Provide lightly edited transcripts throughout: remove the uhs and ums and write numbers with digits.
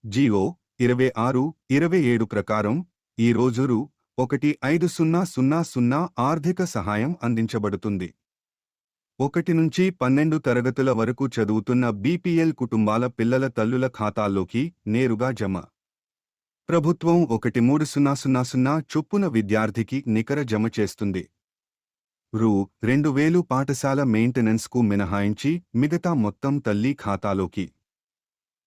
జియో 26-27 ప్రకారం ఈ రోజు రూ. 1,5000 ఆర్థిక సహాయం అందించబడుతుంది. 1-12 తరగతుల వరకు చదువుతున్న బీపీఎల్ కుటుంబాల పిల్లల తల్లుల ఖాతాల్లోకి నేరుగా జమ. ప్రభుత్వం 1,3000 చొప్పున విద్యార్థికి నికర జమ చేస్తుంది. రూ. 2,000 పాఠశాల మెయింటెనెన్స్కు మినహాయించి మిగతా మొత్తం తల్లి ఖాతాలోకి.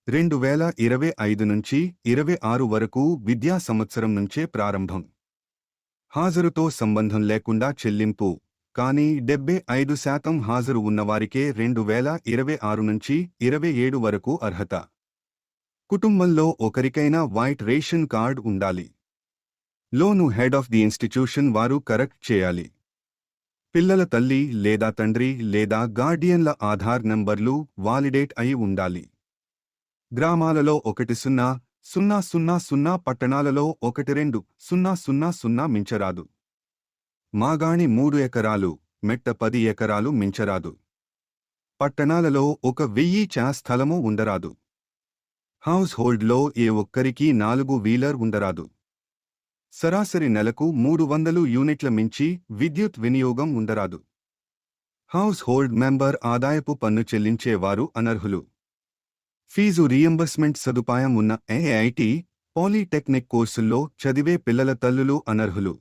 2025-26 వరకు విద్యా సంవత్సరం నుంచే ప్రారంభం. హాజరుతో సంబంధం లేకుండా చెల్లింపు, కానీ 75% హాజరు ఉన్నవారికే 2026-27 వరకు అర్హత. కుటుంబంలో ఒకరికైనా వైట్ రేషన్ కార్డ్ ఉండాలి. లోను హెడ్ ఆఫ్ ది ఇన్స్టిట్యూషన్ వారు కరెక్ట్ చేయాలి. పిల్లల తల్లి లేదా తండ్రి లేదా గార్డియన్ల ఆధార్ నంబర్లు వాలిడేట్ అయి ఉండాలి. గ్రామాలలో 10,000, పట్టణాలలో 12,000 మించరాదు. మాగాణి 3 ఎకరాలు, మెట్ట 10 ఎకరాలు మించరాదు. పట్టణాలలో 1,000 స్థలము ఉండరాదు. హౌస్ హోల్డ్లో ఏ ఒక్కరికి 4 వీలర్ ఉండరాదు. సరాసరి నెలకు 300 యూనిట్ల మించి విద్యుత్ వినియోగం ఉండరాదు. హౌస్ హోల్డ్ మెంబర్ ఆదాయపు పన్ను చెల్లించేవారు అనర్హులు. ఫీజు రీయింబర్స్మెంట్ సదుపాయం ఉన్న ఐఐటి, పాలీటెక్నిక్ కోర్సుల్లో చదివే పిల్లల తల్లులు అనర్హులు.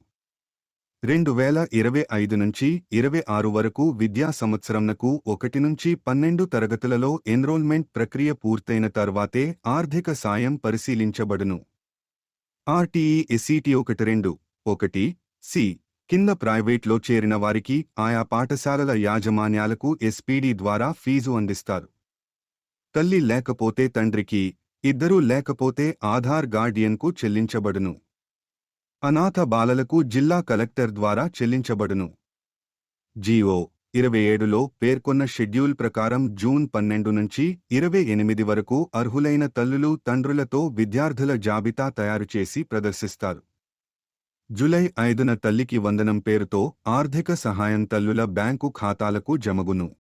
2025-26 వరకు విద్యా సంవత్సరంనకు 1-12 తరగతులలో ఎన్రోల్మెంట్ ప్రక్రియ పూర్తయిన తర్వాతే ఆర్థిక సాయం పరిశీలించబడును. ఆర్టీఈ ఎస్సీటీ 1-2-1 కింద ప్రైవేట్లో చేరిన వారికి ఆయా పాఠశాలల యాజమాన్యాలకు ఎస్పీడీ ద్వారా ఫీజు అందిస్తారు. తల్లి లేకపోతే తండ్రికి, ఇద్దరూ లేకపోతే ఆధార్ గార్డియన్కు చెల్లించబడును. అనాథ బాలలకు జిల్లా కలెక్టర్ ద్వారా చెల్లించబడును. జియో 27లో పేర్కొన్న షెడ్యూల్ ప్రకారం జూన్ 12 నుంచి 28 వరకు అర్హులైన తల్లులు తండ్రులతో విద్యార్థుల జాబితా తయారుచేసి ప్రదర్శిస్తారు. జూలై 5న తల్లికి వందనం పేరుతో ఆర్థిక సహాయం తల్లుల బ్యాంకు ఖాతాలకు జమగును.